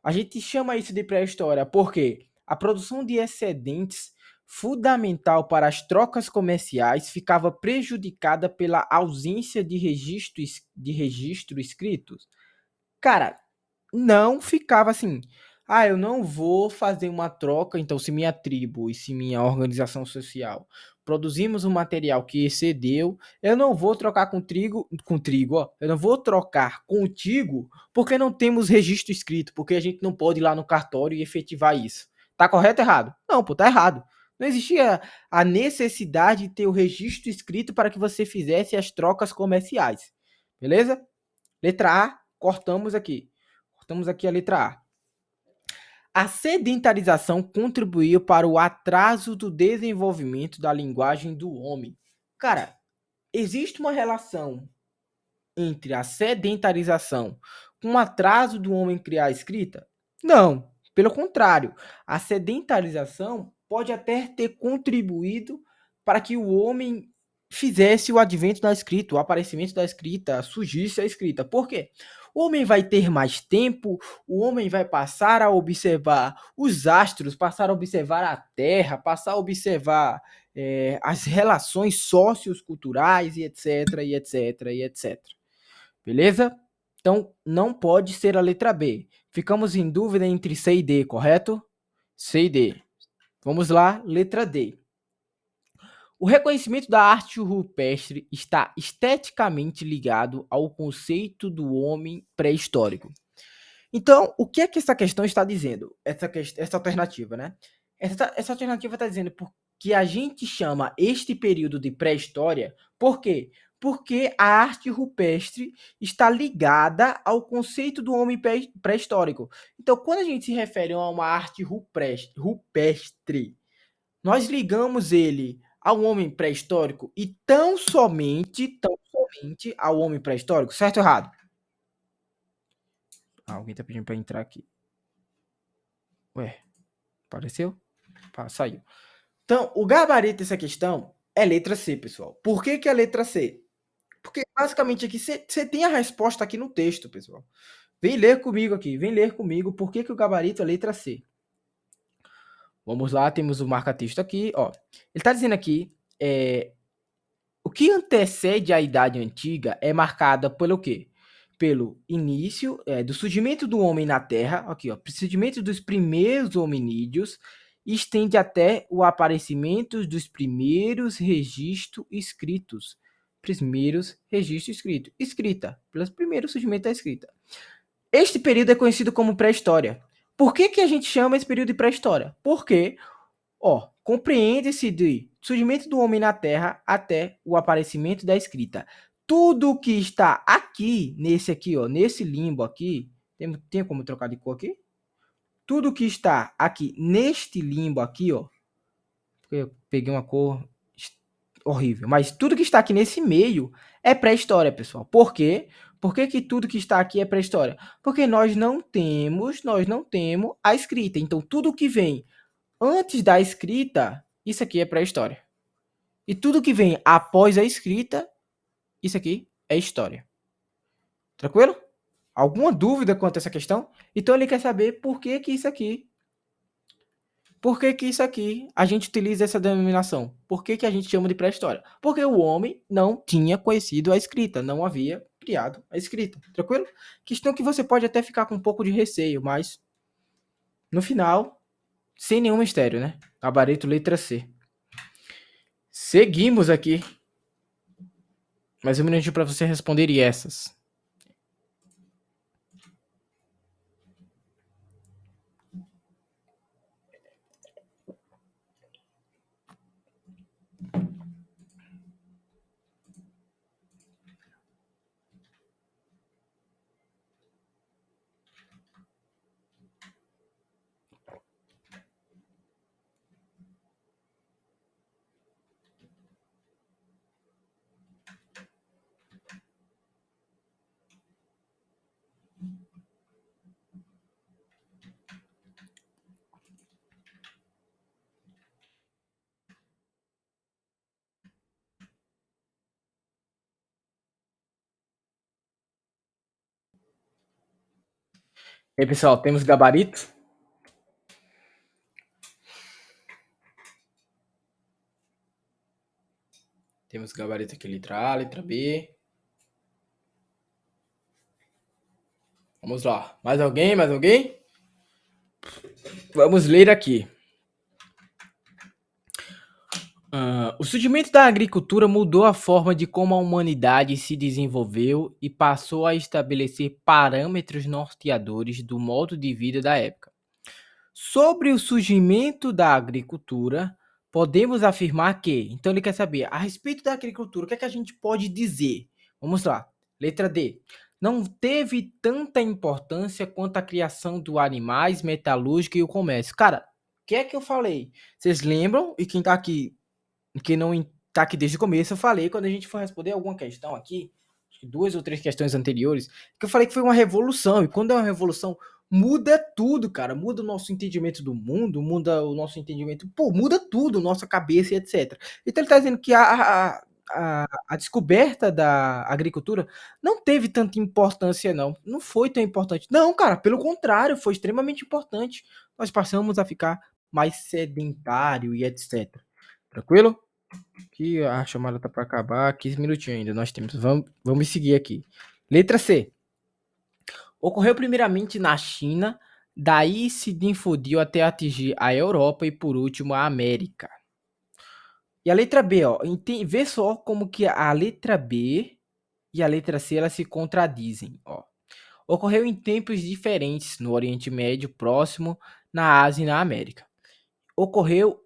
A gente chama isso de pré-história porque a produção de excedentes fundamental para as trocas comerciais ficava prejudicada pela ausência de registro escritos. Cara, não ficava assim. Ah, eu não vou fazer uma troca, então se minha tribo e se minha organização social produzimos um material que excedeu, eu não vou trocar com trigo, ó. Eu não vou trocar contigo porque não temos registro escrito, porque a gente não pode ir lá no cartório e efetivar isso. Tá correto ou errado? Não, pô, tá errado. Não existia a necessidade de ter o registro escrito para que você fizesse as trocas comerciais. Beleza? Letra A, cortamos aqui. Cortamos aqui a letra A. A sedentarização contribuiu para o atraso do desenvolvimento da linguagem do homem. Cara, existe uma relação entre a sedentarização com o atraso do homem criar a escrita? Não, pelo contrário. A sedentarização pode até ter contribuído para que o homem fizesse o advento da escrita, o aparecimento da escrita, surgisse a escrita. Por quê? O homem vai ter mais tempo, o homem vai passar a observar os astros, passar a observar a Terra, passar a observar as relações socioculturais e etc, e etc, e etc. Beleza? Então, não pode ser a letra B. Ficamos em dúvida entre C e D, correto? C e D. Vamos lá, letra D. O reconhecimento da arte rupestre está esteticamente ligado ao conceito do homem pré-histórico. Então, o que é que essa questão está dizendo? Essa alternativa, né? Essa alternativa está dizendo que a gente chama este período de pré-história, por quê? Porque a arte rupestre está ligada ao conceito do homem pré-histórico. Então, quando a gente se refere a uma arte rupestre, nós ligamos ele ao homem pré-histórico e tão somente ao homem pré-histórico, certo ou errado? Alguém tá pedindo para entrar aqui. Ué, apareceu? Saiu. Então, o gabarito dessa questão é letra C, pessoal. Por que é letra C? Porque basicamente aqui você tem a resposta aqui no texto, pessoal. Vem ler comigo aqui, vem ler comigo por que o gabarito é letra C. Vamos lá, temos o marca-texto aqui, ó. Ele está dizendo aqui, o que antecede a Idade Antiga é marcada pelo quê? Pelo início do surgimento do homem na Terra, aqui, ó, surgimento dos primeiros hominídeos, e estende até o aparecimento dos primeiros registros escritos. Escrita, pelos primeiros surgimento da escrita. Este período é conhecido como pré-história. Por que a gente chama esse período de pré-história? Porque, compreende-se de surgimento do homem na Terra até o aparecimento da escrita. Tudo que está aqui, nesse limbo aqui, tem como trocar de cor aqui? Tudo que está aqui, neste limbo aqui, eu peguei uma cor horrível, mas tudo que está aqui nesse meio é pré-história, pessoal. Por quê? Por que tudo que está aqui é pré-história? Porque nós não temos a escrita. Então, tudo que vem antes da escrita, isso aqui é pré-história. E tudo que vem após a escrita, isso aqui é história. Tranquilo? Alguma dúvida quanto a essa questão? Então ele quer saber por que isso aqui. Por que isso aqui a gente utiliza essa denominação? Por que a gente chama de pré-história? Porque o homem não tinha conhecido a escrita, não havia criado a escrita. Tranquilo? Questão que você pode até ficar com um pouco de receio, mas no final, sem nenhum mistério, né? Gabarito letra C. Seguimos aqui. Mais um minutinho para você responder essas. E aí, pessoal, temos gabarito? Temos gabarito aqui, letra A, letra B. Vamos lá. Mais alguém? Mais alguém? Vamos ler aqui. O surgimento da agricultura mudou a forma de como a humanidade se desenvolveu e passou a estabelecer parâmetros norteadores do modo de vida da época. Sobre o surgimento da agricultura, podemos afirmar que, então ele quer saber, a respeito da agricultura, o que é que a gente pode dizer? Vamos lá, letra D. Não teve tanta importância quanto a criação do animais, metalúrgica e o comércio. Cara, o que é que eu falei? Vocês lembram? E quem tá aqui, quem não tá aqui desde o começo, eu falei, quando a gente for responder alguma questão aqui, acho que 2 ou 3 questões anteriores, que eu falei que foi uma revolução, e quando é uma revolução, muda tudo, cara. Muda o nosso entendimento do mundo, muda o nosso entendimento. Pô, muda tudo, nossa cabeça e etc. Então ele está dizendo que a descoberta da agricultura não teve tanta importância, não. Não foi tão importante. Não, cara, pelo contrário, foi extremamente importante. Nós passamos a ficar mais sedentário e etc. Tranquilo? Que a chamada tá para acabar. 15 minutinhos ainda nós temos. Vamos seguir aqui. Letra C. Ocorreu primeiramente na China, daí se difundiu até atingir a Europa e por último a América. E a letra B, ó, vê só como que a letra B e a letra C elas se contradizem, ó. Ocorreu em tempos diferentes no Oriente Médio, Próximo, na Ásia e na América. Ocorreu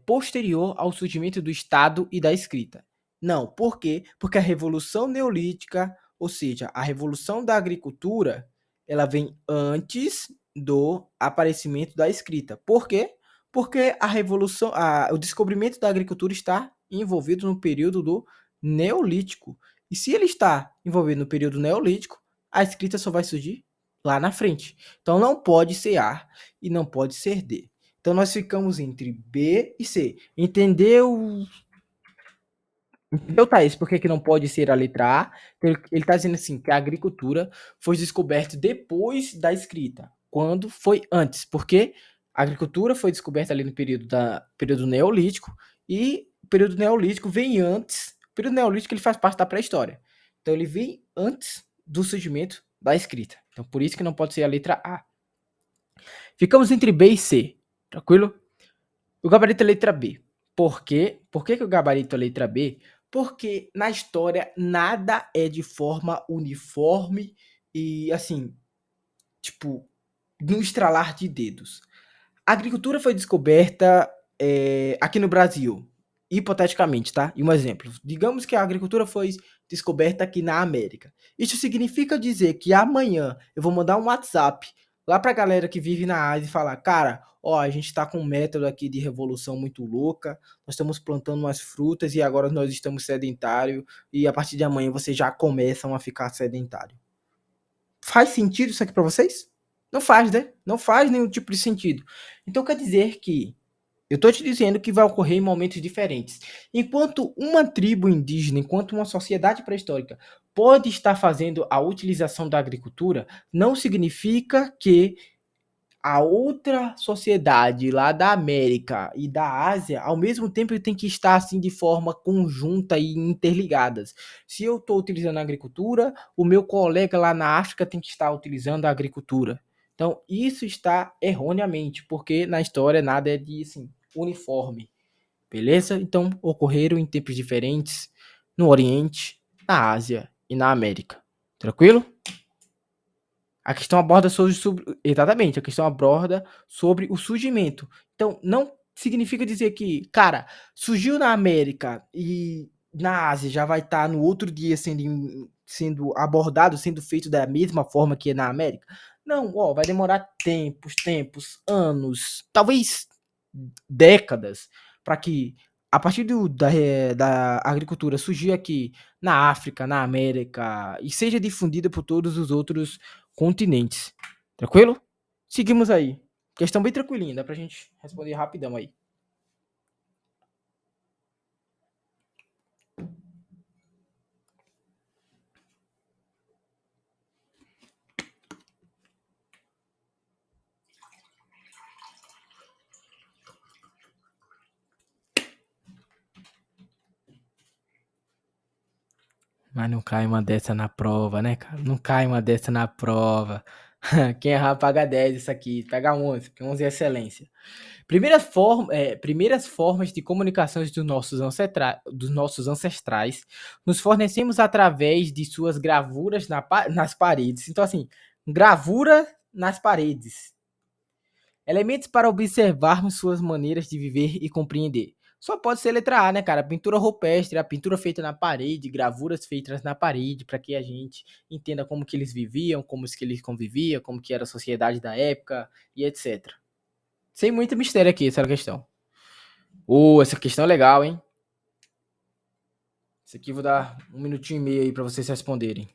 posterior ao surgimento do Estado e da escrita. Não, por quê? Porque a Revolução Neolítica, ou seja, a Revolução da Agricultura, ela vem antes do aparecimento da escrita. Por quê? Porque o descobrimento da agricultura está envolvido no período do Neolítico. E se ele está envolvido no período Neolítico, a escrita só vai surgir lá na frente. Então não pode ser A e não pode ser D. Então nós ficamos entre B e C. Entendeu? Entendeu, Thaís? Por que não pode ser a letra A? Então, ele está dizendo assim, que a agricultura foi descoberta depois da escrita. Quando foi antes? Porque a agricultura foi descoberta ali no período neolítico e o período neolítico vem antes. O período neolítico ele faz parte da pré-história. Então ele vem antes do surgimento da escrita. Então por isso que não pode ser a letra A. Ficamos entre B e C. Tranquilo? O gabarito é letra B. Por quê? Por que o gabarito é letra B? Porque na história nada é de forma uniforme e assim, tipo, no estralar de dedos. A agricultura foi descoberta aqui no Brasil, hipoteticamente, tá? E um exemplo. Digamos que a agricultura foi descoberta aqui na América. Isso significa dizer que amanhã eu vou mandar um WhatsApp lá pra galera que vive na Ásia e falar, cara, ó, a gente tá com um método aqui de revolução muito louca, nós estamos plantando umas frutas e agora nós estamos sedentários e a partir de amanhã vocês já começam a ficar sedentário. Faz sentido isso aqui pra vocês? Não faz, né? Não faz nenhum tipo de sentido. Então quer dizer que eu tô te dizendo que vai ocorrer em momentos diferentes. Enquanto uma tribo indígena, enquanto uma sociedade pré-histórica pode estar fazendo a utilização da agricultura, não significa que a outra sociedade lá da América e da Ásia, ao mesmo tempo, tem que estar assim de forma conjunta e interligadas. Se eu estou utilizando a agricultura, o meu colega lá na África tem que estar utilizando a agricultura. Então, isso está erroneamente, porque na história nada é de assim, uniforme, beleza? Então, ocorreram em tempos diferentes no Oriente, na Ásia e na América. Tranquilo? A questão aborda sobre exatamente, a questão aborda sobre o surgimento. Então, não significa dizer que, cara, surgiu na América e na Ásia já vai estar no outro dia sendo abordado, sendo feito da mesma forma que é na América. Não, ó, vai demorar tempos, anos, talvez décadas, para que a partir da agricultura surgir aqui na África, na América e seja difundida por todos os outros continentes. Tranquilo? Seguimos aí. Questão bem tranquilinha, dá pra gente responder rapidão aí. Mas não cai uma dessa na prova, né, cara? Não cai uma dessa na prova. Quem errar paga 10 isso aqui. Pega 11, porque 11 é excelência. Primeiras formas de comunicações dos nossos ancestrais nos fornecemos através de suas gravuras nas paredes. Então, assim, gravura nas paredes. Elementos para observarmos suas maneiras de viver e compreender. Só pode ser letra A, né, cara? Pintura rupestre, a pintura feita na parede, gravuras feitas na parede, para que a gente entenda como que eles viviam, como que eles conviviam, como que era a sociedade da época e etc. Sem muito mistério aqui, essa questão. Essa questão é legal, hein? Isso aqui eu vou dar 1 minutinho e meio aí para vocês responderem.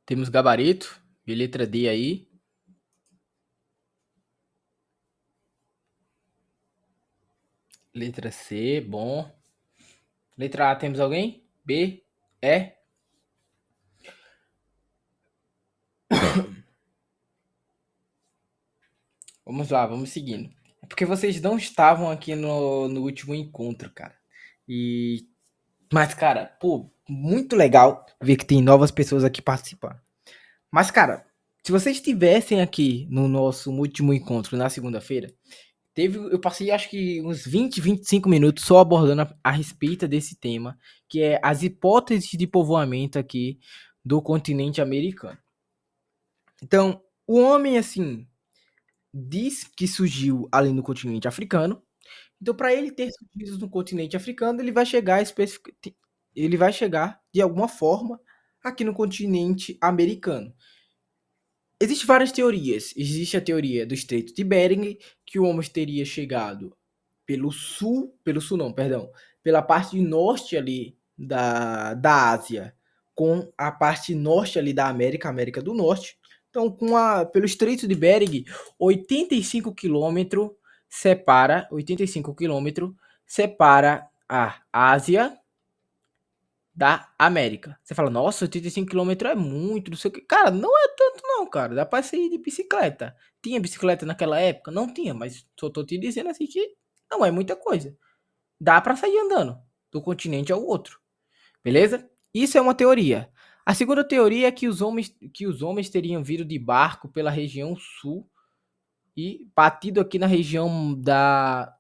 Temos gabarito e letra D aí. Letra C, bom. Letra A, temos alguém? B, E. Vamos lá, vamos seguindo. É porque vocês não estavam aqui no último encontro, cara. Mas, cara, pô, muito legal ver que tem novas pessoas aqui participando. Mas, cara, se vocês estivessem aqui no nosso último encontro na segunda-feira, eu passei acho que uns 25 minutos só abordando a respeito desse tema, que é as hipóteses de povoamento aqui do continente americano. Então, o homem, assim, diz que surgiu ali no continente africano. Então, para ele ter surgido no continente africano, ele vai chegar de alguma forma aqui no continente americano. Existem várias teorias. Existe a teoria do Estreito de Bering, que o homem teria chegado pelo sul não, perdão, pela parte norte ali da Ásia com a parte norte ali da América, América do Norte. Então, pelo Estreito de Bering, 85 quilômetros separa a Ásia da América. Você fala, nossa, 85 quilômetros é muito, não sei o que. Cara, não é tanto não, cara. Dá pra sair de bicicleta. Tinha bicicleta naquela época? Não tinha, mas só tô te dizendo assim que não é muita coisa. Dá pra sair andando do continente ao outro. Beleza? Isso é uma teoria. A segunda teoria é que os homens teriam vindo de barco pela região sul e batido aqui na região da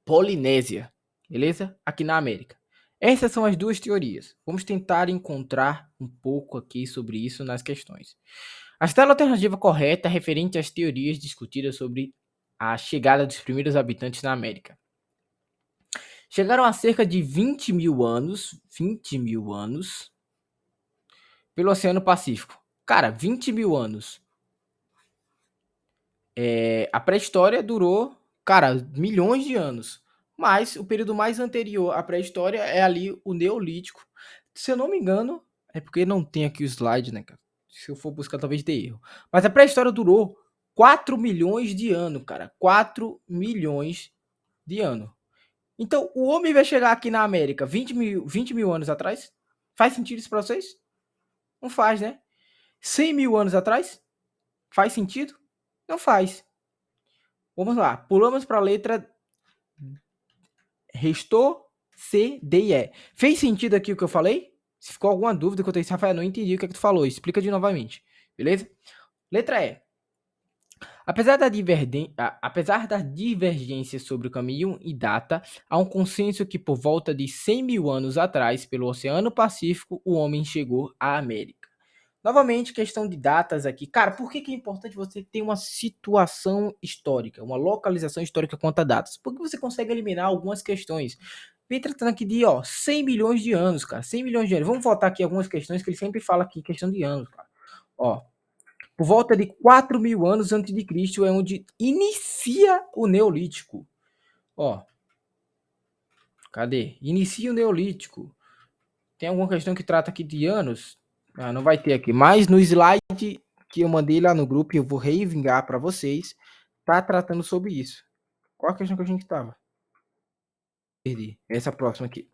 Polinésia, beleza? Aqui na América. Essas são as duas teorias. Vamos tentar encontrar um pouco aqui sobre isso nas questões. A história alternativa correta é referente às teorias discutidas sobre a chegada dos primeiros habitantes na América. Chegaram a cerca de 20 mil anos pelo Oceano Pacífico. Cara, 20 mil anos. A pré-história durou, cara, milhões de anos. Mas o período mais anterior à pré-história é ali o Neolítico. Se eu não me engano, é porque não tem aqui o slide, né, cara? Se eu for buscar, talvez dê erro. Mas a pré-história durou 4 milhões de anos, cara. 4 milhões de anos. Então, o homem vai chegar aqui na América 20 mil anos atrás? Faz sentido isso pra vocês? Não faz, né? 100 mil anos atrás? Faz sentido? Não faz. Vamos lá. Pulamos para a letra. Restou C, D e E. Fez sentido aqui o que eu falei? Se ficou alguma dúvida quanto a isso, Rafael, não entendi o que é que tu falou. Explica de novamente. Beleza? Letra E. Apesar da divergência sobre o caminho e data, há um consenso que por volta de 100 mil anos atrás, pelo Oceano Pacífico, o homem chegou à América. Novamente, questão de datas aqui. Cara, por que é importante você ter uma situação histórica, uma localização histórica quanto a datas? Porque você consegue eliminar algumas questões. Vem tratando aqui de, 100 milhões de anos, cara. 100 milhões de anos. Vamos voltar aqui algumas questões que ele sempre fala aqui, questão de anos, cara. Ó, por volta de 4 mil anos antes de Cristo é onde inicia o Neolítico. Ó, cadê? Inicia o Neolítico. Tem alguma questão que trata aqui de anos? Não vai ter aqui. Mas no slide que eu mandei lá no grupo, eu vou reenviar para vocês, tá tratando sobre isso. Qual a questão que a gente estava? Perdi. Essa próxima aqui.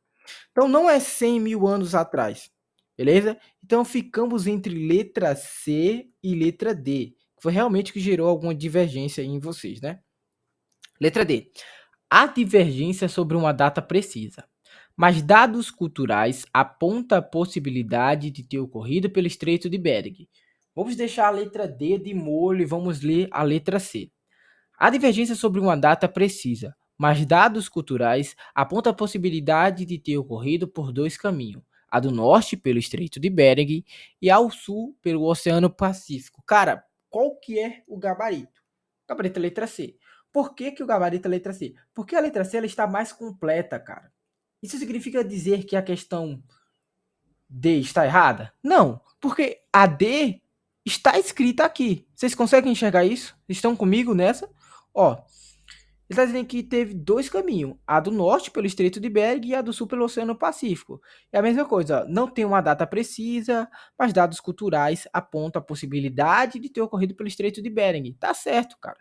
Então não é 100 mil anos atrás, beleza? Então ficamos entre letra C e letra D. Foi realmente que gerou alguma divergência em vocês, né? Letra D. Há divergência sobre uma data precisa, mas dados culturais apontam a possibilidade de ter ocorrido pelo Estreito de Bering. Vamos deixar a letra D de molho e vamos ler a letra C. Há divergência sobre uma data precisa, mas dados culturais apontam a possibilidade de ter ocorrido por dois caminhos. A do norte, pelo Estreito de Bering, e ao sul, pelo Oceano Pacífico. Cara, qual que é o gabarito? O gabarito é a letra C. Por que, que o gabarito é a letra C? Porque a letra C ela está mais completa, cara. Isso significa dizer que a questão D está errada? Não, porque a D está escrita aqui. Vocês conseguem enxergar isso? Estão comigo nessa? Ó, ele está dizendo que teve dois caminhos, a do norte pelo Estreito de Bering e a do sul pelo Oceano Pacífico. É a mesma coisa, não tem uma data precisa, mas dados culturais apontam a possibilidade de ter ocorrido pelo Estreito de Bering. Tá certo, cara.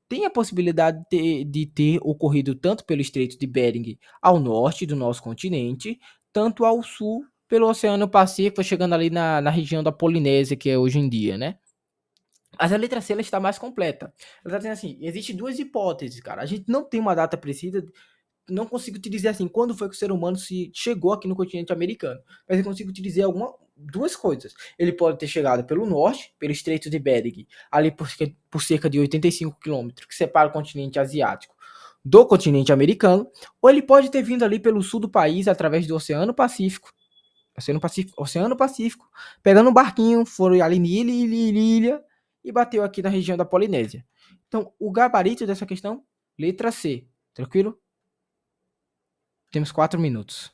Tem a possibilidade de ter ocorrido tanto pelo Estreito de Bering ao norte do nosso continente, tanto ao sul pelo Oceano Pacífico, chegando ali na região da Polinésia, que é hoje em dia, né? Mas a letra C ela está mais completa. Ela está dizendo assim: existem duas hipóteses, cara. A gente não tem uma data precisa, não consigo te dizer assim quando foi que o ser humano se chegou aqui no continente americano, mas eu consigo te dizer duas coisas. Ele pode ter chegado pelo norte, pelo Estreito de Bering, ali por cerca de 85 quilômetros, que separa o continente asiático do continente americano, ou ele pode ter vindo ali pelo sul do país através do Oceano Pacífico, pegando um barquinho, foram ali em ilha e bateu aqui na região da Polinésia. Então, o gabarito dessa questão, letra C, tranquilo? Temos 4 minutos.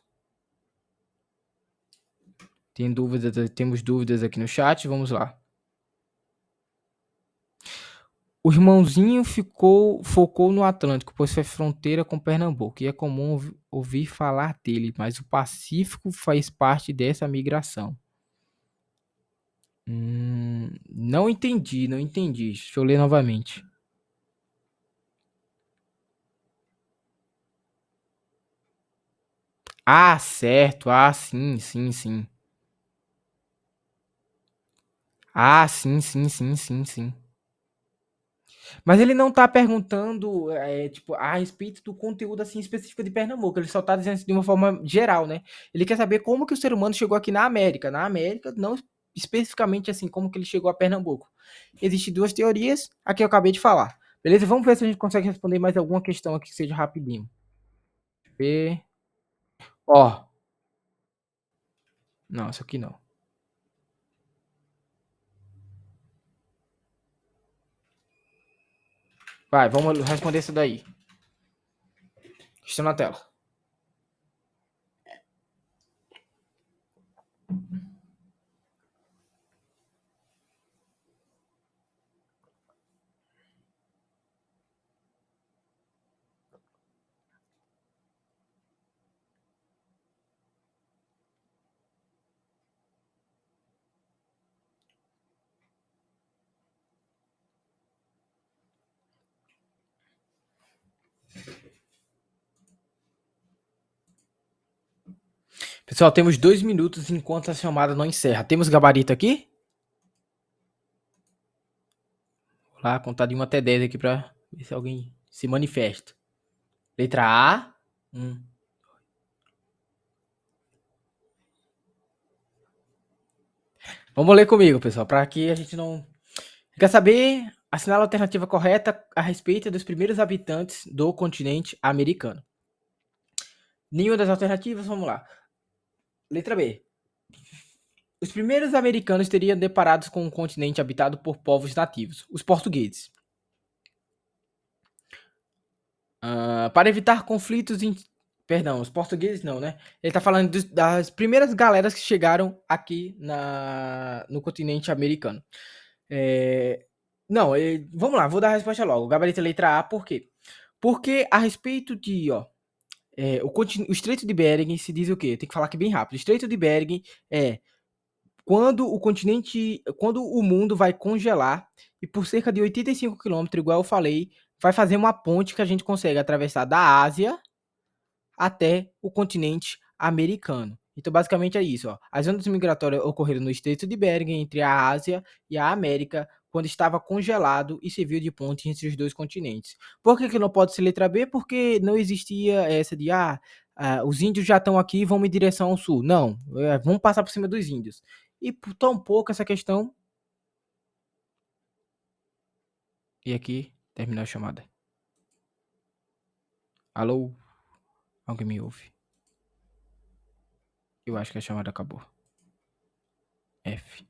Temos dúvidas aqui no chat, vamos lá. O irmãozinho focou no Atlântico, pois foi fronteira com Pernambuco, e é comum ouvir falar dele, mas o Pacífico faz parte dessa migração. Não entendi, não entendi. Deixa eu ler novamente. Ah, certo. Ah, sim, sim, sim. Ah, sim, sim, sim, sim, sim. Mas ele não tá perguntando, tipo, a respeito do conteúdo, assim, específico de Pernambuco, ele só tá dizendo assim, de uma forma geral, né. Ele quer saber como que o ser humano chegou aqui na América, não especificamente, assim, como que ele chegou a Pernambuco. Existem 2 teorias, a que eu acabei de falar. Beleza? Vamos ver se a gente consegue responder mais alguma questão aqui que seja rapidinho. Ver. Ó, não, isso aqui não. Vai, vamos responder isso daí. Estou na tela. Pessoal, temos 2 minutos enquanto a chamada não encerra. Temos gabarito aqui? Vou lá contar de 1 até 10 aqui pra ver se alguém se manifesta. Letra A. Hum. Vamos ler comigo, pessoal, para que a gente não. Quer saber? Assinala a alternativa correta a respeito dos primeiros habitantes do continente americano. Nenhuma das alternativas, vamos lá. Letra B. Os primeiros americanos teriam deparados com um continente habitado por povos nativos, os portugueses. Para evitar conflitos. Perdão, os portugueses não, né? Ele tá falando das primeiras galeras que chegaram aqui no continente americano. É, Não, vamos lá, vou dar a resposta logo. Gabarito letra A, por quê? Porque a respeito de, ó, o Estreito de Bering se diz o quê? Tem que falar aqui bem rápido. O Estreito de Bering é quando o mundo vai congelar e por cerca de 85 quilômetros, igual eu falei, vai fazer uma ponte que a gente consegue atravessar da Ásia até o continente americano. Então, basicamente é isso. Ó. As ondas migratórias ocorreram no Estreito de Bering, entre a Ásia e a América, quando estava congelado e serviu de ponte entre os dois continentes. Por que não pode ser letra B? Porque não existia essa de, os índios já estão aqui, vão em direção ao sul. Não, vamos passar por cima dos índios. E por tão pouco essa questão. E aqui, terminou a chamada. Alô? Alguém me ouve? Eu acho que a chamada acabou. F.